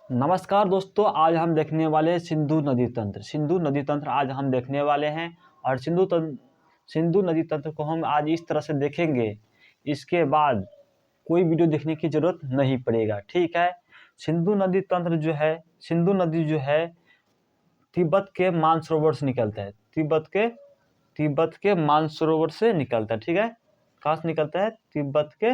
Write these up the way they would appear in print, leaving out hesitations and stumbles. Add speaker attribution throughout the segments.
Speaker 1: नमस्कार दोस्तों, आज हम देखने वाले हैं सिंधु नदी तंत्र। सिंधु नदी तंत्र आज हम देखने वाले हैं और सिंधु नदी तंत्र को हम आज इस तरह से देखेंगे, इसके बाद कोई वीडियो देखने की जरूरत नहीं पड़ेगा। ठीक है। सिंधु नदी तंत्र जो है, सिंधु नदी जो है तिब्बत के मानसरोवर से निकलता है। तिब्बत के मानसरोवर से निकलता है। ठीक है। कहाँ से निकलता है? तिब्बत के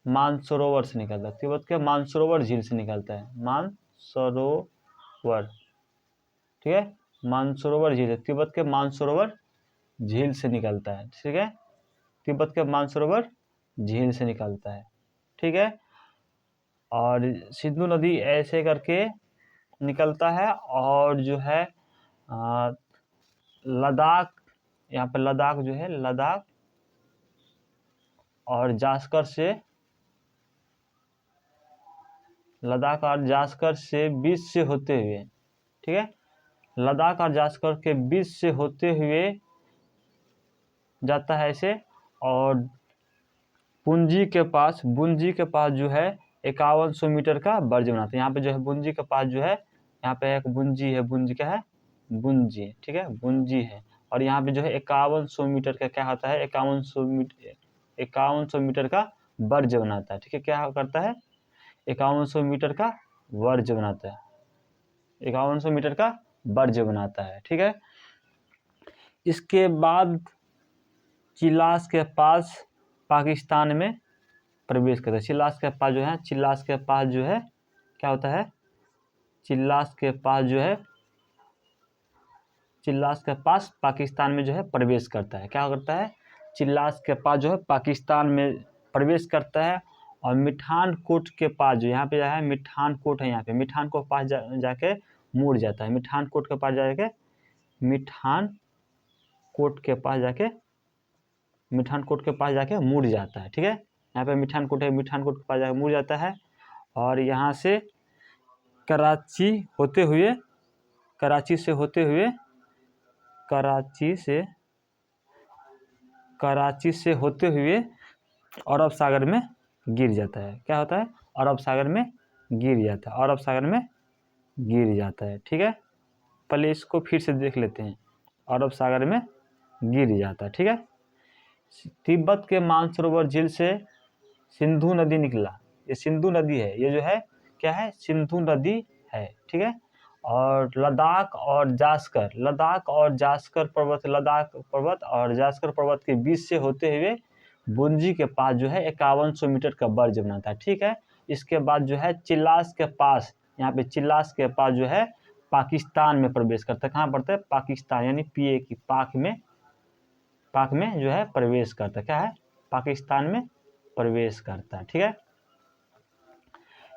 Speaker 1: मानसरोवर से निकलता है। तिब्बत के मानसरोवर झील से निकलता है। मानसरोवर, ठीक है, मानसरोवर झील है। तिब्बत के मानसरोवर झील से निकलता है। ठीक है। तिब्बत के मानसरोवर झील से निकलता है। ठीक है। और सिंधु नदी ऐसे करके निकलता है और जो है लद्दाख, यहाँ पे लद्दाख जो है, लद्दाख और जास्कर से, लद्दाख और जास्कर से बीच से होते हुए, ठीक है, लद्दाख और जास्कर के बीच से होते हुए जाता है ऐसे। और पुंजी के पास जो है 5100 मीटर का बर्ज बनाता है। यहाँ पे जो है बुंजी के पास जो है, यहाँ पे एक बुंजी है। बुंजी क्या है? बुंजी, ठीक है, बुंजी है। और यहाँ पे जो है 5100 मीटर का क्या होता है? 5100 मीटर का बर्ज बनाता है। ठीक है। क्या करता है? 5100 मीटर का वर्ज बनाता है। 5100 मीटर का वर्ज बनाता है। ठीक है। इसके बाद चिल्लास के पास पाकिस्तान में प्रवेश करता है। चिल्लास के पास जो है, चिल्लास के पास जो है क्या होता है? चिल्लास के पास जो है, चिल्लास के पास पाकिस्तान में जो है प्रवेश करता है। क्या करता है? चिल्लास के पास जो है पाकिस्तान में प्रवेश करता है। और मिठान कोट के पास जो यहाँ पे जो है, मिठान कोट है, यहाँ पे मिठान को पास जाके मुड़ जाता है। मिठान कोट के पास जाके, मिठान कोट के पास जाके, मिठान कोट के पास जाके मुड़ जाता है। ठीक है। यहाँ पे मिठान कोट है, मिठान कोट के पास जाके मुड़ जाता है। और यहाँ से कराची होते हुए, कराची से होते हुए, कराची से होते हुए अरब सागर में गिर जाता है। क्या होता है? अरब सागर में गिर जाता है। अरब सागर में गिर जाता है। ठीक है। पहले इसको फिर से देख लेते हैं। अरब सागर में गिर जाता है। ठीक है। तिब्बत के मानसरोवर झील से सिंधु नदी निकला। ये सिंधु नदी है। ये जो है क्या है? सिंधु नदी है। ठीक है। और लद्दाख और जास्कर, लद्दाख और जास्कर पर्वत, लद्दाख पर्वत और जास्कर पर्वत के बीच से होते हुए बुंजी के पास जो है 5100 मीटर का बर्ज बनाता है। ठीक है। इसके बाद जो है चिल्लास के पास, यहाँ पे चिल्लास के पास जो है पाकिस्तान में प्रवेश करता है। कहाँ पड़ता है? पाकिस्तान, यानी पीए की पाक में जो है प्रवेश करता है। क्या है? पाकिस्तान में प्रवेश करता है। ठीक है।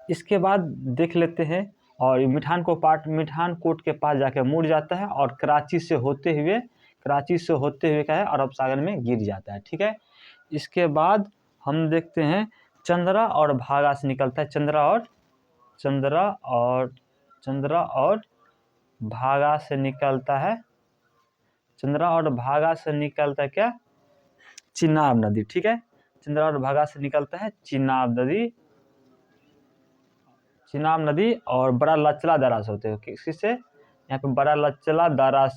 Speaker 1: इसके बाद देख लेते हैं। और मिठान कोट के पास जाकर मुड़ जाता है और कराची से होते हुए क्या है? अरब सागर में गिर जाता है। ठीक है। इसके बाद हम देखते हैं चंद्रा और भागा से निकलता है। चंद्रा और भागा से निकलता है। चंद्रा और भागा से निकलता है क्या? चिनाब नदी। ठीक है। चंद्रा और भागा से निकलता है चिनाब और बड़ा लचला दरा से होते हुए, किससे? यहाँ पे बड़ा लचला दरा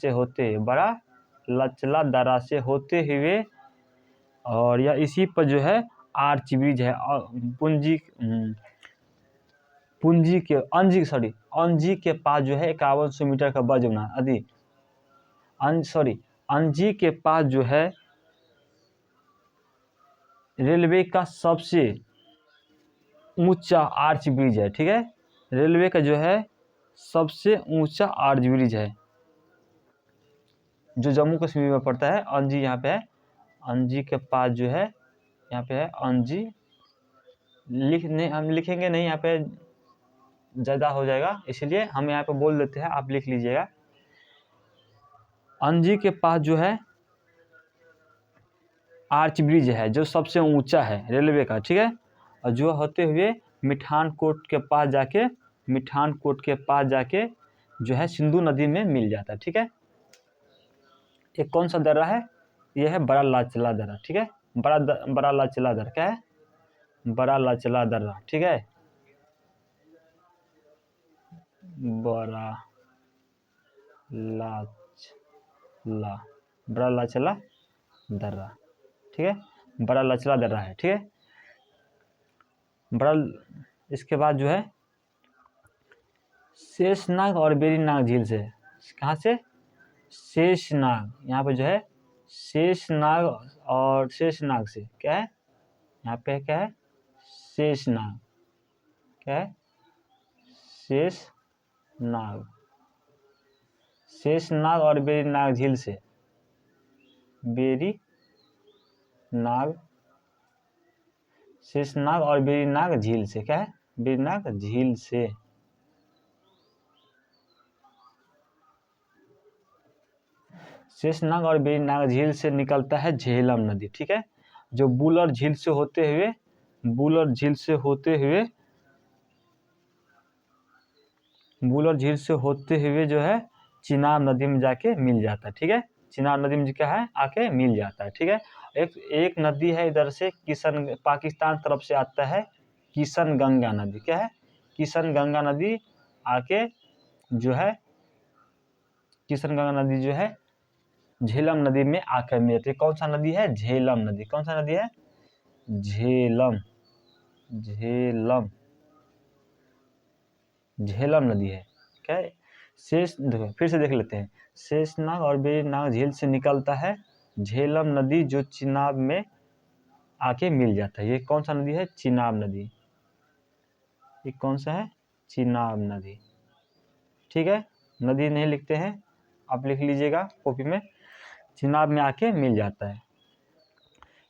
Speaker 1: से होते हुए और या इसी पर जो है आर्च ब्रिज है। अंजी के पास जो है 5100 मीटर का बर्ज बना अंजी के पास जो है रेलवे का सबसे ऊंचा आर्च ब्रिज है। ठीक है। रेलवे का जो है सबसे ऊंचा आर्च ब्रिज है जो जम्मू कश्मीर में पड़ता है। अंजी यहाँ पे है। अंजी के पास जो है, यहाँ पे है अंजी। हम लिखेंगे नहीं, यहाँ पे ज़्यादा हो जाएगा, इसलिए हम यहाँ पे बोल देते हैं, आप लिख लीजिएगा। अंजी के पास जो है आर्च ब्रिज है जो सबसे ऊंचा है रेलवे का। ठीक है। और जो होते हुए मिठान कोट के पास जाके जो है सिंधु नदी में मिल जाता है। ठीक है। ये कौन सा दर्रा है? ये है बड़ा लाचला दर्रा। ठीक है। बड़ा लाचला दर्रा। क्या है? बड़ा लाचला दर्रा। ठीक है। बड़ा लाचला, बड़ा लाचला दर्रा, ठीक है, बड़ा लचला दर्रा है, ठीक है। बड़ा, इसके बाद जो है शेषनाग और वेरीनाग झील से, कहाँ से, शेषनाग, यहाँ पे जो है शेषनाग और शेषनाग से, क्या है यहाँ पे, क्या है शेषनाग, क्या है शेषनाग, शेषनाग और वेरीनाग झील से, वेरीनाग, शेषनाग और वेरीनाग झील से, क्या है वेरीनाग झील से, शेषनाग और वेरीनाग झील से निकलता है झेलम नदी, ठीक है। जो बुलर झील से होते हुए, बुलर झील से होते हुए, बुलर झील से होते हुए जो है चिनाब नदी में जाके मिल जाता है, ठीक है। चिनाब नदी में क्या है आके मिल जाता है, ठीक है। एक नदी है इधर से किशन, पाकिस्तान तरफ से आता है किशन गंगा नदी, क्या है किशन गंगा नदी आके जो है, किशन गंगा नदी जो है झेलम नदी में आकर मिलती है। कौन सा नदी है, झेलम नदी, कौन सा नदी है, झेलम, झेलम, झेलम नदी है, क्या है। शेष, देखो फिर से देख लेते हैं, शेषनाग और वेरीनाग झील से निकलता है झेलम नदी जो चिनाब में आके मिल जाता है। ये कौन सा नदी है, चिनाब नदी, ये कौन सा है, चिनाब नदी, ठीक है। नदी नहीं लिखते हैं, आप लिख लीजिएगा कॉपी में, चिनाब में आके मिल जाता है।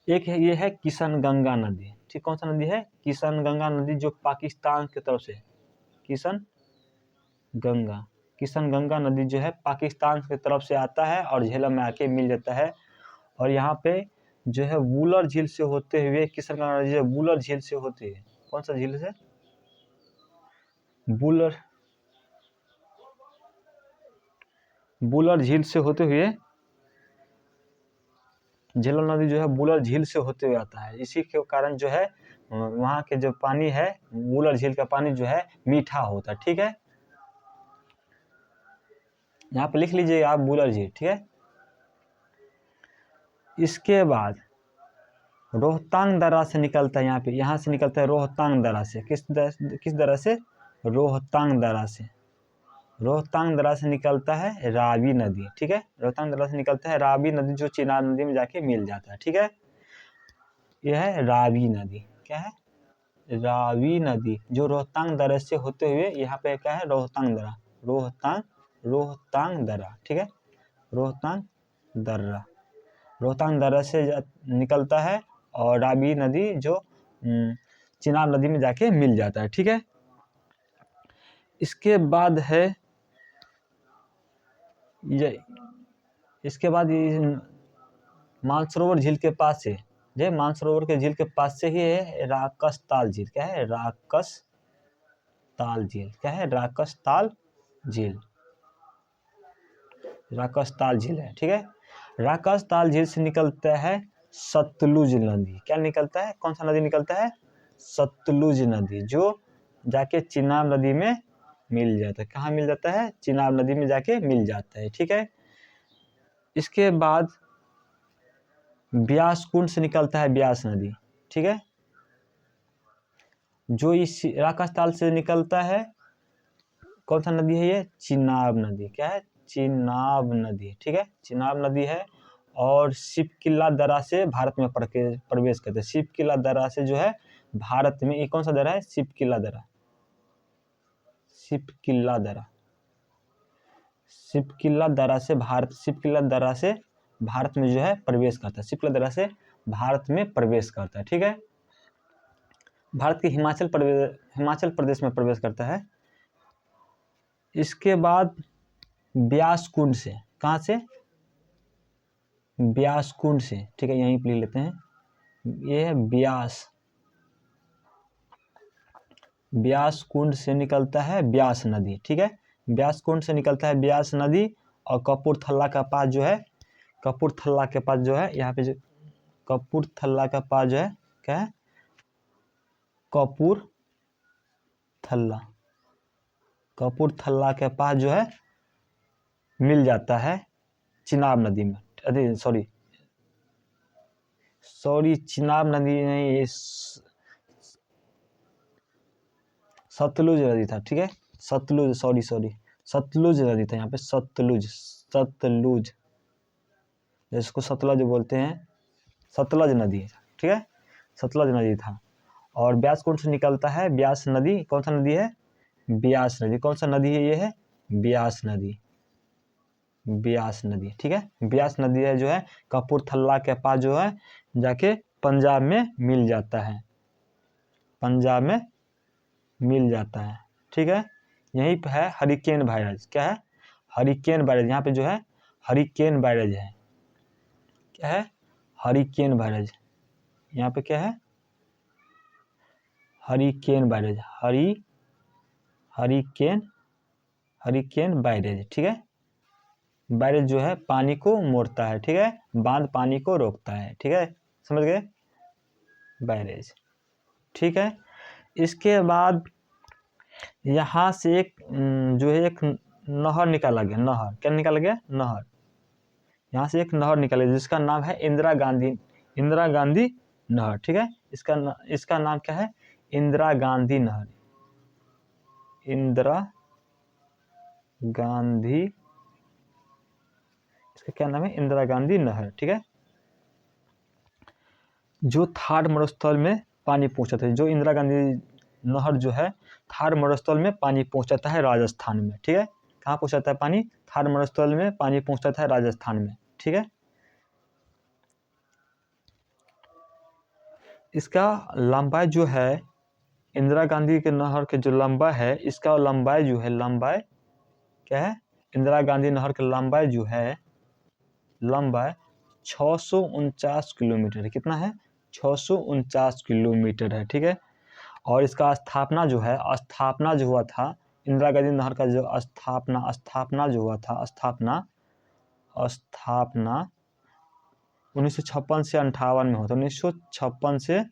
Speaker 1: एक है, ये है किशन गंगा नदी, ठीक, कौन सा नदी है, किशन गंगा नदी जो पाकिस्तान की तरफ से, किशन गंगा, किशन गंगा नदी जो है पाकिस्तान की तरफ से आता है और झेलम में आके मिल जाता है। और यहाँ पे जो है वुलर झील से होते हुए, किशन गंगा नदी जो वुलर झील से होती है, कौन सा झील से, वुलर, वुलर झील से होते हुए, झेलम नदी जो है वुलर झील से होते हुए आता है। इसी के कारण जो है वहाँ के जो पानी है, वुलर झील का पानी जो है मीठा होता है, ठीक है। यहाँ पे लिख लीजिए आप वुलर झील, ठीक है। इसके बाद रोहतांग दर्रा से निकलता है, यहाँ पे, यहाँ से निकलता है रोहतांग दर्रा से, किस दर्रा से, रोहतांग दर्रा से, रोहतांग दर्रा से निकलता है रावी नदी, ठीक है। रोहतांग दर्रा से निकलता है रावी नदी जो चिनाब नदी में जाके मिल जाता है, ठीक है। यह है रावी नदी, क्या है, रावी नदी जो रोहतांग दर्रे से होते हुए यहाँ पे क्या है, रोहतांग दर्रा, रोहतांग, रोहतांग दर्रा, ठीक है, रोहतांग दर्रा, रोहतांग दर्रा से निकलता है और रावी नदी जो चिनाब नदी में जाके मिल जाता है, ठीक है। इसके बाद है ये, इसके बाद ये मानसरोवर झील के पास से, जो मानसरोवर के झील के पास से ही है राकस ताल झील, क्या है राकस ताल झील, क्या है राकस ताल झील, राकस ताल झील है, ठीक है। राकस ताल झील से निकलता है सतलुज नदी, क्या निकलता है, कौन सा नदी निकलता है, सतलुज नदी जो जाके चिनाब नदी में मिल जाता है। कहाँ मिल जाता है, चिनाब नदी में जाके मिल जाता है, ठीक है। इसके बाद ब्यास कुंड से निकलता है ब्यास नदी, ठीक है, जो इस राकस ताल से निकलता है। कौन सा नदी है ये, चिनाब नदी, क्या है, चिनाब नदी, ठीक है, चिनाब नदी है। और शिपकिला दर्रा से भारत में प्रवेश करते हैं। शिपकिला दर्रा से जो है भारत में, ये कौन सा दर्रा है, शिपकिला दर्रा, शिपकिला दर्रा, शिपकिला दर्रा से भारत, शिपकिला दर्रा से भारत में जो है प्रवेश करता है, शिपकिला दर्रा से भारत में प्रवेश करता है, ठीक है। भारत के हिमाचल प्रदेश में प्रवेश करता है। इसके बाद ब्यास कुंड से, कहाँ से, ब्यास कुंड से, ठीक है, यहीं पर लिख लेते हैं, ये है ब्यास, ब्यास कुंड से निकलता है ब्यास नदी, ठीक है, ब्यास कुंड से निकलता है ब्यास नदी। और कपूरथला का पास जो है, कपूरथला के पास जो है, यहाँ पे जो कपूरथला का पास जो है, क्या है, कपूरथला, कपूरथला के पास जो है मिल जाता है चिनाब नदी में। अरे सॉरी चिनाब नदी नहीं, ये सतलुज नदी था, ठीक है, सतलुज, सॉरी सतलुज नदी था यहाँ पे, सतलुज जिसको सतलज बोलते हैं, सतलज नदी, ठीक है, सतलज नदी था। और ब्यास कौन सा निकलता है, ब्यास नदी कौन सा नदी है, ब्यास नदी। कौन सा नदी है, ये है ब्यास नदी, ब्यास नदी, ठीक है। ब्यास नदी है जो है कपूरथला के पास जो है जाके पंजाब में मिल जाता है, पंजाब में मिल जाता है, ठीक है। यहीं पे है हरिकेन बैराज, क्या है, हरिकेन बैराज। यहाँ पे जो है हरिकेन बैराज है, क्या है, हरिकेन बैराज। यहाँ पे क्या है, हरिकेन बैराज, हरिकेन बैराज, ठीक है। बैरेज जो है पानी को मोड़ता है, ठीक है, बांध पानी को रोकता है, ठीक है, समझ गए, बैरेज, ठीक है। इसके बाद यहाँ से एक जो है एक नहर निकाला गया, नहर, क्या निकाला गया, नहर। यहाँ से एक नहर निकाला गया जिसका नाम है इंदिरा गांधी नहर, ठीक है। इसका नाम क्या है, इंदिरा गांधी नहर, इंदिरा गांधी, इसका क्या नाम है, इंदिरा गांधी नहर, ठीक है। जो थार मरुस्थल में पानी पहुंचाता है, जो इंदिरा गांधी नहर जो है थार मरुस्थल में पानी पहुंचाता है राजस्थान में, ठीक है। कहाँ पहुंचाता है पानी, थार मरुस्थल में पानी पहुंचाता है राजस्थान में, ठीक है। इसका लंबाई जो है, इंदिरा गांधी के नहर के जो लंबाई है, इसका लंबाई जो है, लंबाई क्या है, इंदिरा गांधी नहर की लंबाई जो है, लंबाई 649 किलोमीटर है। कितना है, 649 किलोमीटर है, ठीक है। और इसका स्थापना जो है, स्थापना जो हुआ था इंदिरा गांधी नहर का, जो स्थापना जो हुआ था, स्थापना 1956 से 58 में होता, 1956 से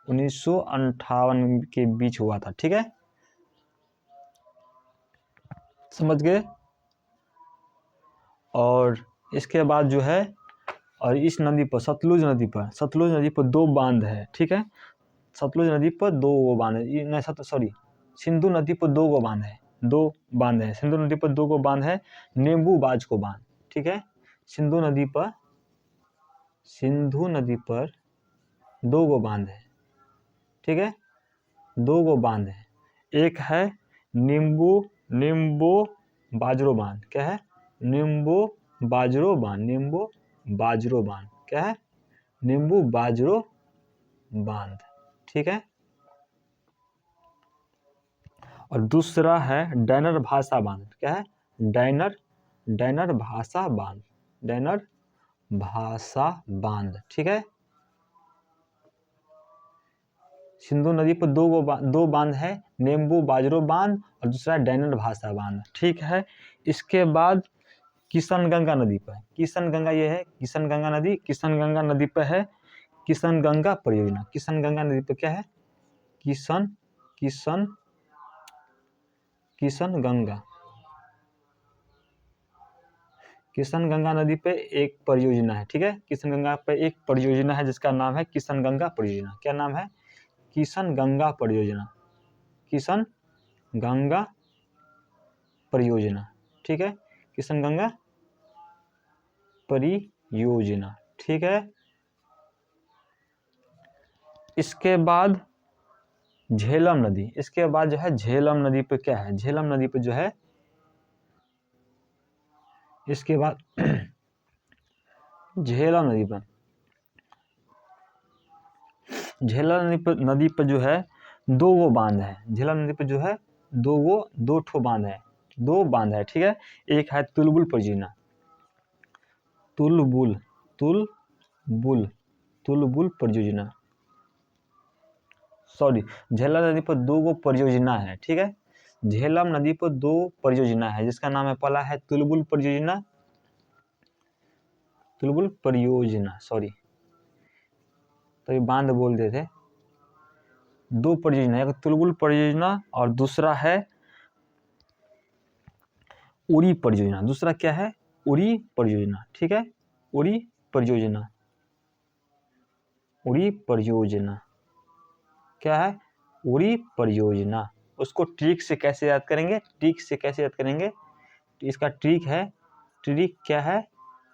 Speaker 1: 1958 के बीच हुआ था, ठीक है, समझ गए। और इसके बाद जो है, और इस नदी पर, सतलुज नदी पर 2 बांध है, ठीक है। सतलुज नदी पर 2 बांध है, नहीं सॉरी, सिंधु नदी पर 2 बांध है, 2 बांध है, सिंधु नदी पर 2 बांध है, नींबू बाज को बांध, ठीक है। सिंधु नदी पर 2 बांध है, ठीक है, 2 बांध है। एक है नींबू बाजरो बांध, क्या है, नींबू बाजरो बांध, क्या है, नींबू बाजरो बांध, ठीक है। और दूसरा है डैनर भाषा बांध, क्या है, डैनर भाषा बांध, ठीक है। सिंधु नदी पर 2 बांध है, नींबू बाजरो बांध और दूसरा डैनर भाषा बांध, ठीक है। इसके बाद किशनगंगा नदी पर, किशनगंगा ये है, किशनगंगा नदी पर है किशनगंगा परियोजना। किशनगंगा नदी पर क्या है, किशनगंगा नदी पे एक परियोजना है, ठीक है। किशनगंगा पे एक परियोजना है जिसका नाम है किशनगंगा परियोजना। क्या नाम है, किशनगंगा परियोजना, ठीक है, किशनगंगा परियोजना, ठीक है। इसके बाद झेलम नदी, इसके बाद जो है झेलम नदी पे क्या है, झेलम नदी पे जो है, इसके बाद झेलम नदी पर जो है 2 बांध है, झेलम नदी पर जो है 2 ठो बांध है, 2 बांध है, ठीक है। एक है तुलबुल परियोजना, तुलबुल परियोजना, सॉरी, झेलम नदी पर 2 परियोजना है, ठीक है। झेलम नदी पर 2 परियोजना है जिसका नाम है, पहला है तुलबुल परियोजना, सॉरी, तो ये बांध बोल देते थे। 2 परियोजना, एक तुलबुल परियोजना और दूसरा है उरी परियोजना, दूसरा क्या है उरी परियोजना, ठीक है, उरी परियोजना, उरी परियोजना क्या है उरी परियोजना। उसको ट्रिक से कैसे याद करेंगे, ट्रिक से कैसे याद करेंगे, इसका ट्रिक है, ट्रिक क्या है,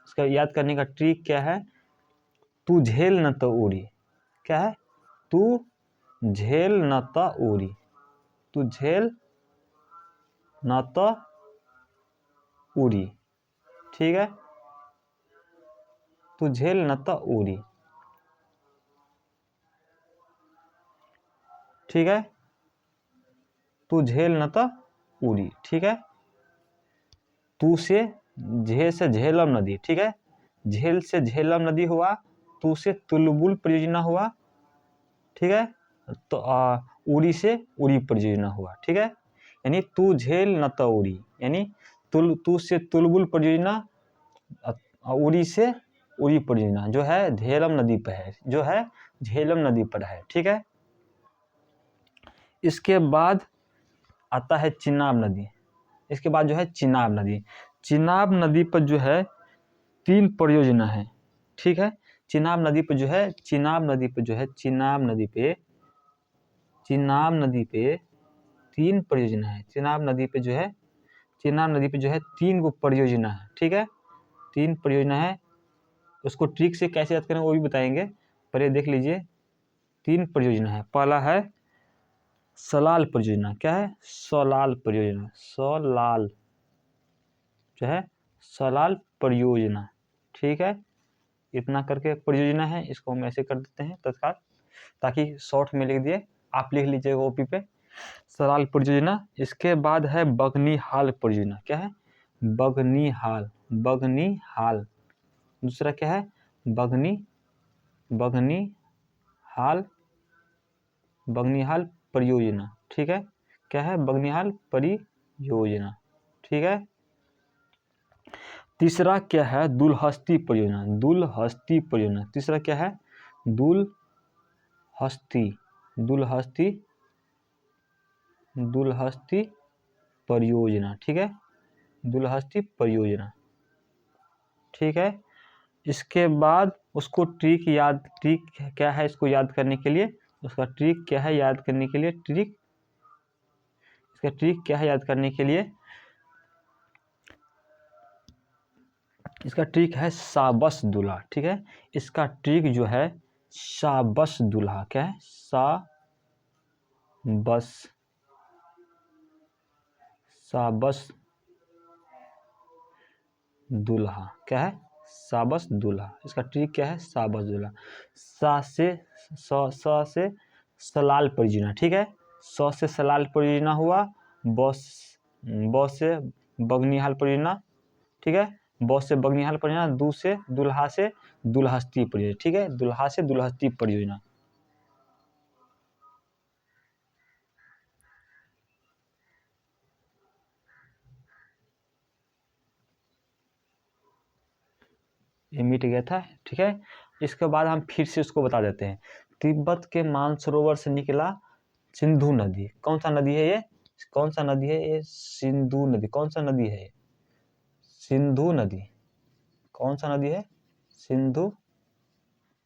Speaker 1: इसका याद करने का ट्रिक क्या है, तू झेल न तो उरी, क्या है तू झेल न तो उरी, तू झेल न तो उरी, ठीक है, तू झेल न तो उरी, ठीक है, तू झेल न तो उरी, ठीक है, तू से झे से झेलम नदी, ठीक है, झेल से झेलम नदी हुआ, तू से तुलबुल परियोजना हुआ, ठीक है, तो उरी से उरी परियोजना हुआ, ठीक है, यानी तू झेल न तो उरी, यानी तू से तुलबुल परियोजना, उरी से उरी परियोजना जो है झेलम नदी पर है, जो है झेलम नदी पर है, ठीक है। इसके बाद आता है चिनाब नदी, इसके बाद जो है चिनाब नदी, चिनाब नदी पर जो है 3 परियोजना है, ठीक है, चिनाब नदी पर जो है, चिनाब नदी पर जो है, चिनाब नदी पे 3 परियोजना है, चिनाब नदी पे जो है, चिनाब नदी पे जो है 3 गो परियोजना है, ठीक है, 3 परियोजना है, उसको ट्रिक से कैसे याद करें वो भी बताएंगे, पहले देख लीजिए 3 परियोजना है। पहला है सलाल परियोजना, क्या है सलाल परियोजना, सलाल जो है सलाल परियोजना, ठीक है, इतना करके परियोजना है, इसको हम ऐसे कर देते हैं तत्काल, ताकि शॉर्ट में लिख दिए, आप लिख लीजिएगा ओपी पे सलाल परियोजना। इसके बाद है बगनीहाल परियोजना, क्या है बगनीहाल, बगनीहाल, दूसरा क्या है बगनीहाल, बगनीहाल परियोजना, ठीक है, क्या है बगनीहाल परियोजना, ठीक है। तीसरा क्या है दुलहस्ती परियोजना, दुलहस्ती परियोजना, तीसरा क्या है दुलहस्ती, दुलहस्ती, दुलहस्ती परियोजना, ठीक है, दुलहस्ती परियोजना, ठीक है। इसके बाद उसको ट्रिक क्या है, इसको याद करने के लिए, उसका ट्रिक क्या है याद करने के लिए, ट्रिक, इसका ट्रिक क्या है याद करने के लिए, इसका ट्रिक है साबस दूल्हा, ठीक है, इसका ट्रिक जो है साबस दूल्हा, क्या है साबस, साबस दूल्हा, क्या है साबस दूल्हा, इसका ट्रिक क्या है साबस दूल्हा। सा से सलाल परियोजना, ठीक है, स से सलाल परियोजना हुआ, ब से बगनीहाल परियोजना, ठीक है, ब से बगनीहाल परियोजना, दू से दुल्हा से दुलहस्ती परियोजना, ठीक है, दुल्हा से दुलहस्ती परियोजना। ये मिट गया था, ठीक है। इसके बाद हम फिर से उसको बता देते हैं, तिब्बत के मानसरोवर से निकला सिंधु नदी, कौन सा नदी है ये, कौन सा नदी है ये सिंधु नदी, कौन सा नदी है सिंधु नदी, कौन सा नदी है सिंधु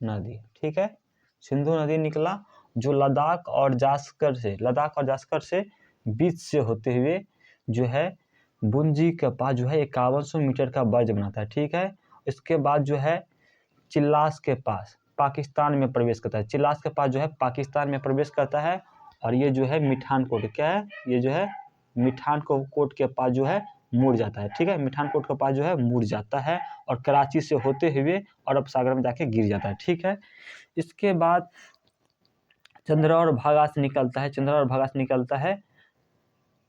Speaker 1: नदी, ठीक है, सिंधु नदी निकला जो लद्दाख और जास्कर से बीच से होते हुए जो है बुंजी के पास जो है 5100 मीटर का बर्ज बनाता है, ठीक है। इसके बाद जो है चिल्लास के पास पाकिस्तान में प्रवेश करता है, चिल्लास के पास जो है पाकिस्तान में प्रवेश करता है, और ये जो है मिठान कोट, क्या है ये जो है मिठान कोट के पास जो है मुड़ जाता है, ठीक है, मिठान कोट के पास जो है मुड़ जाता है, और कराची से होते हुए अरब सागर में जाके गिर जाता है, ठीक है। इसके बाद चंद्रौर भागा से निकलता है, चंद्रौर भागा से निकलता है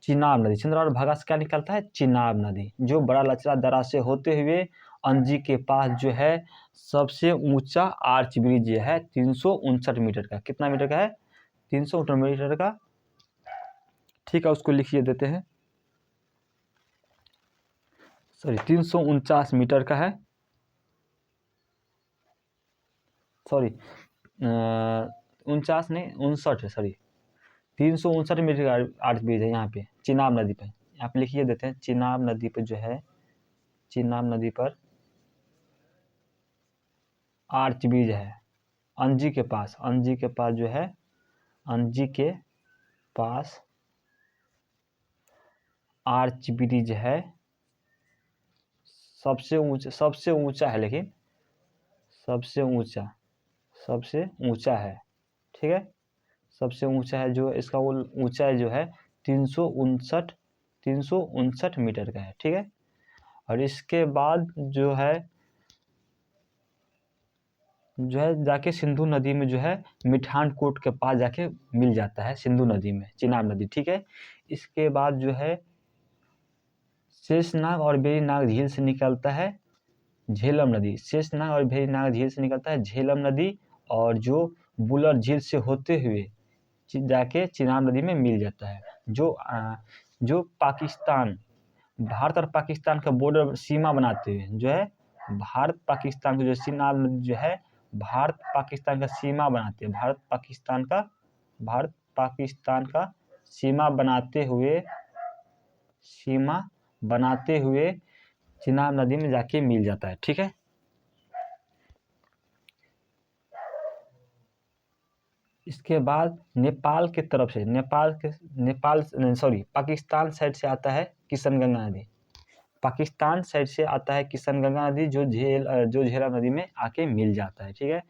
Speaker 1: चिनाब नदी, चंद्रौर भागा से क्या निकलता है चिनाब नदी, जो बड़ा लचड़ा दरा से होते हुए अंजी के पास जो है सबसे ऊंचा आर्च ब्रिज है 359 मीटर का, कितना मीटर का है 359 मीटर का, ठीक है, उसको लिखिए देते हैं, सॉरी 349 मीटर का है, सॉरी 49 नहीं 59 है, सॉरी 359 मीटर का आर्च ब्रिज है यहाँ पे चिनाब नदी पे, यहाँ पे लिखिए देते हैं, चिनाब नदी पर जो है, चिनाब नदी पर आर्च ब्रिज है अंजी के पास, अंजी के पास जो है, अंजी के पास आर्च ब्रिज है, सबसे ऊंचा है, लेकिन सबसे ऊंचा है, ठीक है, सबसे ऊंचा है, जो इसका वो ऊंचाई जो है 359 मीटर का है, ठीक है। और इसके बाद जो है जाके सिंधु नदी में जो है मिठान कोट के पास जाके मिल जाता है, सिंधु नदी में चिनाब नदी, ठीक है। इसके बाद जो है शेषनाग और वेरीनाग झील से निकलता है झेलम नदी, शेषनाग और वेरीनाग झील से निकलता है झेलम नदी, और जो बुलर झील से होते हुए जाके चिनाब नदी में मिल जाता है, जो पाकिस्तान, भारत और पाकिस्तान का बॉर्डर सीमा बनाते हुए जो है, भारत पाकिस्तान का जो चिनाब नदी जो है भारत पाकिस्तान का सीमा बनाते हैं, भारत पाकिस्तान का सीमा बनाते हुए चिनाब नदी में जाके मिल जाता है, ठीक है। इसके बाद नेपाल के तरफ से, पाकिस्तान साइड से आता है किशनगंगा नदी, पाकिस्तान साइड से आता है किशनगंगा नदी, जो झेलम नदी में आके मिल जाता है, ठीक है।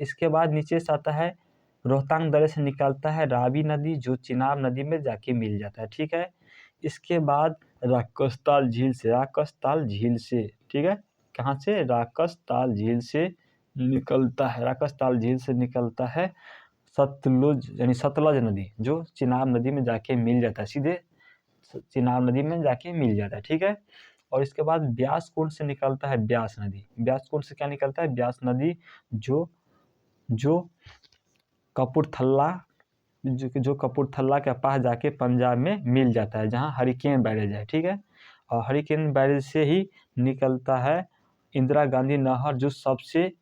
Speaker 1: इसके बाद नीचे से आता है रोहतांग दर्रे से निकलता है रावी नदी, जो चिनाब नदी में जाके मिल जाता है, ठीक है। इसके बाद राकसताल झील से, ठीक है, कहाँ से, राकसताल झील से निकलता है सतलुज यानी सतलज नदी, जो चिनाब नदी में जाके मिल जाता है, सीधे चिनाब नदी में जाके मिल जाता है, ठीक है। और इसके बाद ब्यास कुंड से निकलता है ब्यास नदी, ब्यास कुंड से क्या निकलता है, ब्यास नदी, जो कपूरथला के पास जाके पंजाब में मिल जाता है, जहाँ हरिकेन बैरेज है, ठीक है। और हरिकेन बैरेज से ही निकलता है इंदिरा गांधी नहर, जो सबसे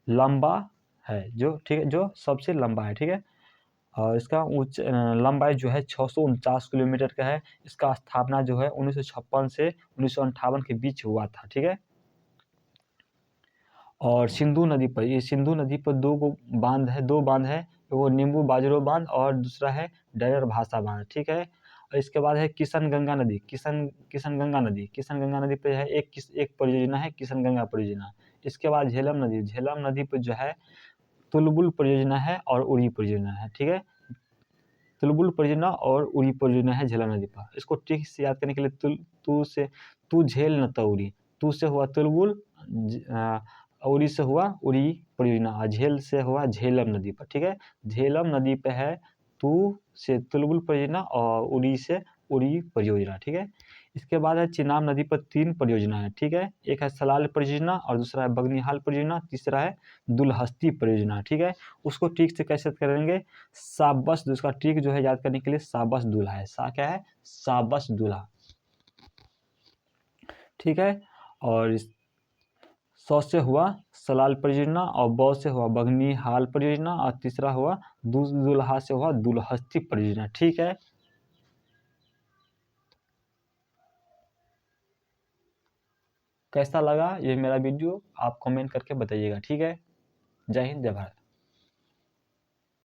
Speaker 1: लंबा है, जो ठीक है, जो सबसे लंबा है, ठीक है। और इसका लंबाई जो है 649 किलोमीटर का है। इसका स्थापना जो है 1956 से 1958 के बीच हुआ था, ठीक है। और सिंधु नदी पर दो बांध है, वो नींबू बाजरो बांध और दूसरा है डयर भाषा बांध, ठीक है। और इसके बाद है किशनगंगा नदी, किशनगंगा नदी पे है एक परियोजना है किशनगंगा परियोजना। इसके बाद झेलम नदी पर जो है तुलबुल परियोजना है और उड़ी परियोजना है, ठीक है। तुलबुल परियोजना और उड़ी परियोजना है झेलम नदी पर। इसको ठीक से याद करने के लिए तू झेल न तउरी, तू से हुआ तुलबुल, उड़ी से हुआ उड़ी परियोजना, और झेल से हुआ झेलम नदी पर, ठीक है। झेलम नदी पे है तू से तुलबुल परियोजना और उड़ी से उड़ी परियोजना, ठीक है। इसके बाद है चिनाब नदी पर 3 परियोजना है, ठीक है। एक है सलाल परियोजना, और दूसरा है बगनिहाल परियोजना, तीसरा है दुलहस्ती परियोजना, ठीक है। उसको ठीक से कैसे करेंगे, साबस, उसका ट्रिक जो है याद करने के लिए साबस दूल्हा है, क्या है, साबस दूल्हा, ठीक है। और सौ से हुआ सलाल परियोजना, और ब से हुआ बगनिहाल परियोजना, और तीसरा हुआ दुल्हा से हुआ दुलहस्ती परियोजना, ठीक है। कैसा लगा ये मेरा वीडियो आप कमेंट करके बताइएगा, ठीक है। जय हिंद, जय भारत।